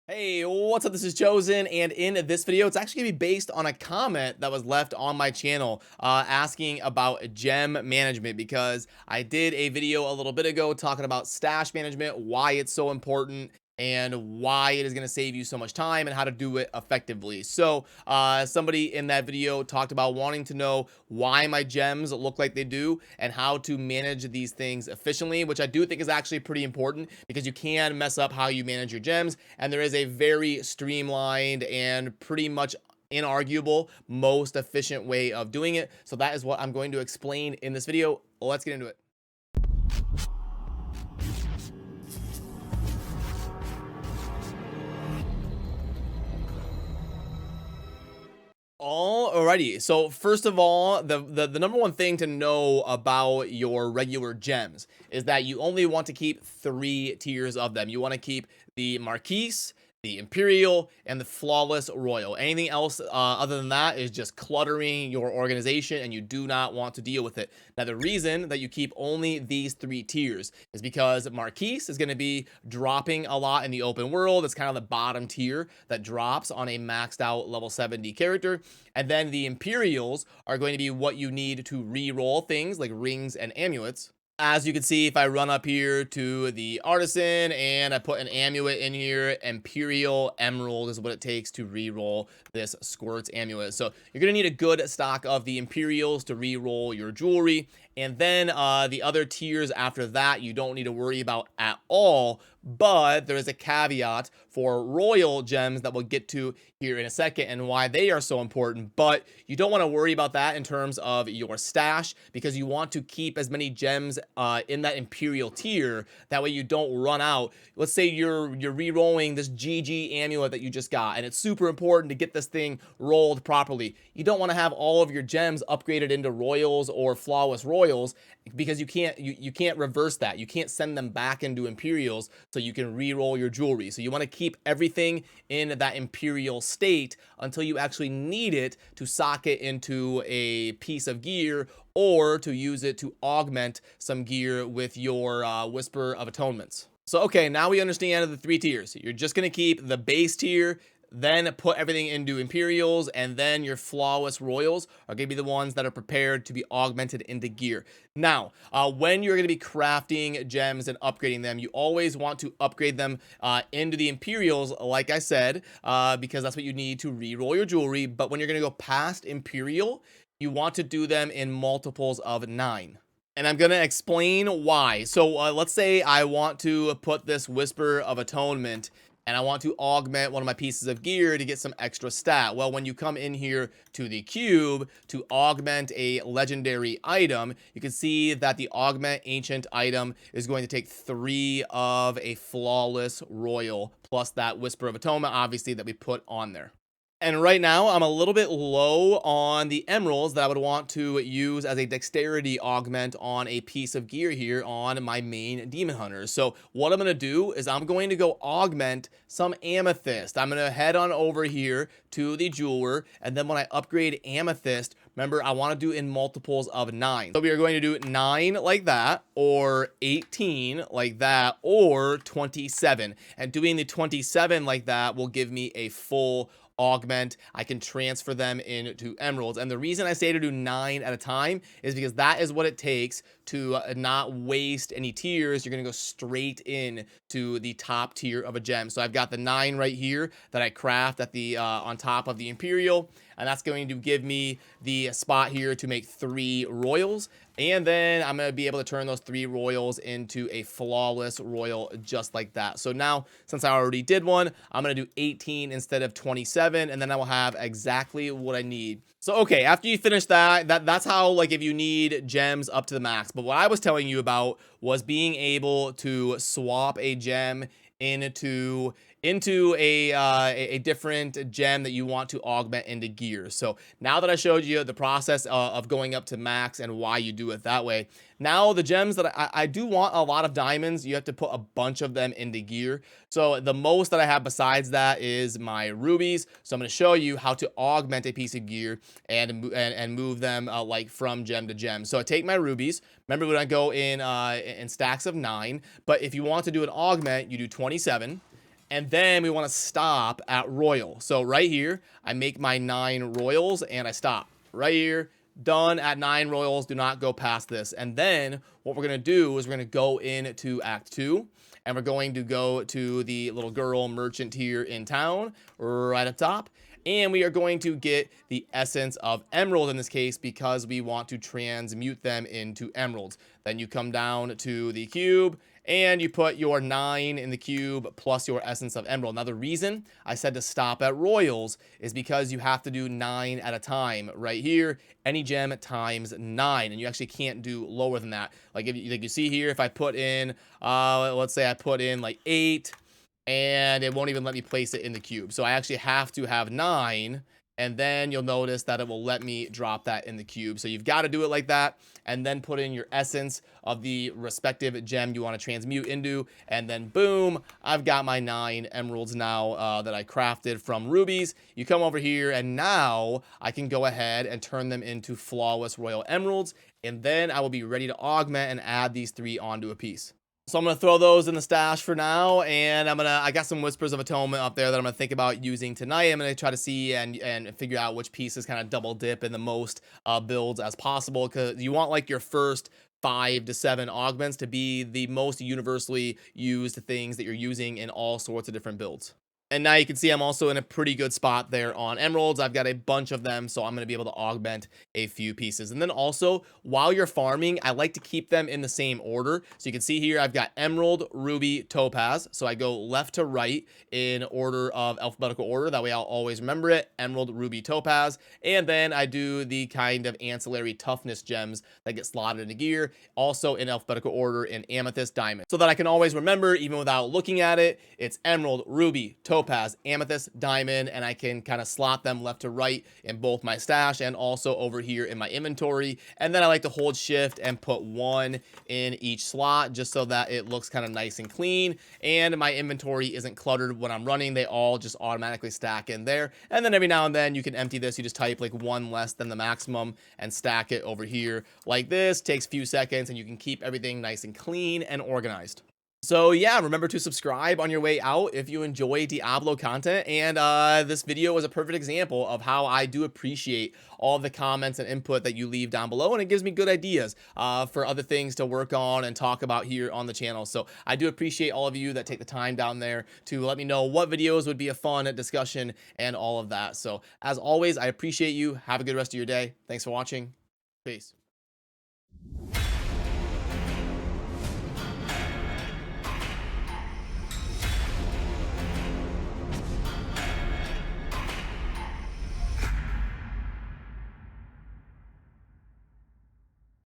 Hey, what's up? This is Chosen, and in this video, it's actually gonna be based on a comment that was left on my channel asking about gem management because I did a video a little bit ago talking about stash management, why it's so important, and why it is going to save you so much time and how to do it effectively. So somebody in that video talked about wanting to know why my gems look like they do and how to manage these things efficiently, which I do think is actually pretty important because you can mess up how you manage your gems, and there is a very streamlined and pretty much inarguable most efficient way of doing it. So that is what I'm going to explain in this video. Let's get into it. Alrighty, so first of all, the number one thing to know about your regular gems is that you only want to keep 3 tiers of them. You want to keep the Marquise, the Imperial, and the Flawless Royal. Anything else other than that is just cluttering your organization, and you do not want to deal with it. Now, the reason that you keep only these 3 tiers is because Marquise is going to be dropping a lot in the open world. It's kind of the bottom tier that drops on a maxed out level 70 character. And then the Imperials are going to be what you need to re-roll things like rings and amulets. As you can see, if I run up here to the artisan and I put an amulet in here, Imperial Emerald is what it takes to re-roll this Squirt's amulet. So you're going to need a good stock of the Imperials to re-roll your jewelry. And then the other tiers after that, you don't need to worry about at all. But there is a caveat for royal gems that we'll get to here in a second and why they are so important. But you don't want to worry about that in terms of your stash because you want to keep as many gems in that imperial tier. That way you don't run out. Let's say you're re-rolling this GG amulet that you just got, and it's super important to get this thing rolled properly. You don't want to have all of your gems upgraded into royals or flawless royals because you can't reverse that. You can't send them back into imperials so you can re-roll your jewelry. So you want to keep everything in that imperial state until you actually need it to sock it into a piece of gear or to use it to augment some gear with your Whisper of Atonements. So, okay, now we understand the 3 tiers. You're just going to keep the base tier, then put everything into Imperials, and then your Flawless Royals are going to be the ones that are prepared to be augmented into gear. Now, when you're going to be crafting gems and upgrading them, you always want to upgrade them into the Imperials, like I said, because that's what you need to re-roll your jewelry. But when you're going to go past Imperial, you want to do them in multiples of 9. And I'm going to explain why. So let's say I want to put this Whisper of Atonement and I want to augment one of my pieces of gear to get some extra stat. Well, when you come in here to the cube to augment a legendary item, you can see that the augment ancient item is going to take 3 of a flawless royal plus that Whisper of Atonement, obviously, that we put on there. And right now, I'm a little bit low on the emeralds that I would want to use as a dexterity augment on a piece of gear here on my main demon hunters. So what I'm going to do is I'm going to go augment some amethyst. I'm going to head on over here to the jeweler, and then when I upgrade amethyst, remember, I want to do in multiples of 9. So we are going to do 9 like that, or 18 like that, or 27. And doing the 27 like that will give me a full augment. I can transfer them into emeralds. And the reason I say to do 9 at a time is because that is what it takes to not waste any tiers. You're going to go straight in to the top tier of a gem. So I've got the 9 right here that I craft at the on top of the Imperial, and that's going to give me the spot here to make 3 royals. And then I'm going to be able to turn those 3 royals into a flawless royal just like that. So now, since I already did one, I'm going to do 18 instead of 27, and then I will have exactly what I need. So, okay, after you finish that's how, like, if you need gems up to the max. But what I was telling you about was being able to swap a gem into a different gem that you want to augment into gear. So now that I showed you the process of going up to max and why you do it that way, now the gems that I do want a lot of diamonds. You have to put a bunch of them into gear. So the most that I have besides that is my rubies. So I'm going to show you how to augment a piece of gear and move them like from gem to gem. So I take my rubies. Remember, when I go in stacks of 9, but if you want to do an augment, you do 27. And then we want to stop at royal. So right here, I make my 9 royals and I stop right here. Done at 9 royals. Do not go past this. And then what we're going to do is we're going to go into Act 2. And we're going to go to the little girl merchant here in town, right up top. And we are going to get the essence of emerald in this case because we want to transmute them into emeralds. Then you come down to the cube and you put your 9 in the cube plus your essence of emerald. Now the reason I said to stop at royals is because you have to do 9 at a time. Right here, any gem times 9, and you actually can't do lower than that. Like if you see here, if I put in, let's say I put in like 8, and it won't even let me place it in the cube. So I actually have to have 9, and then you'll notice that it will let me drop that in the cube. So you've got to do it like that, and then put in your essence of the respective gem you want to transmute into, and then boom, I've got my 9 emeralds now that I crafted from rubies. You come over here, and now I can go ahead and turn them into flawless royal emeralds, and then I will be ready to augment and add these 3 onto a piece. So I'm going to throw those in the stash for now, and I got some Whispers of Atonement up there that I'm going to think about using tonight. I'm going to try to see and figure out which pieces kind of double dip in the most builds as possible, because you want like your first 5 to 7 augments to be the most universally used things that you're using in all sorts of different builds. And now you can see I'm also in a pretty good spot there on emeralds. I've got a bunch of them, so I'm going to be able to augment a few pieces. And then also, while you're farming, I like to keep them in the same order. So you can see here, I've got emerald, ruby, topaz. So I go left to right in order of alphabetical order. That way I'll always remember it. Emerald, ruby, topaz. And then I do the kind of ancillary toughness gems that get slotted into gear, also in alphabetical order in amethyst, diamond. So that I can always remember, even without looking at it, it's emerald, ruby, topaz, amethyst, diamond, and I can kind of slot them left to right in both my stash and also over here in my inventory. And then I like to hold shift and put 1 in each slot just so that it looks kind of nice and clean, and my inventory isn't cluttered when I'm running. They all just automatically stack in there. And then every now and then you can empty this. You just type like 1 less than the maximum and stack it over here like this. Takes a few seconds, and you can keep everything nice and clean and organized. So yeah, remember to subscribe on your way out if you enjoy Diablo content, and this video is a perfect example of how I do appreciate all the comments and input that you leave down below, and it gives me good ideas for other things to work on and talk about here on the channel. So I do appreciate all of you that take the time down there to let me know what videos would be a fun discussion and all of that. So as always, I appreciate you. Have a good rest of your day. Thanks for watching. Peace.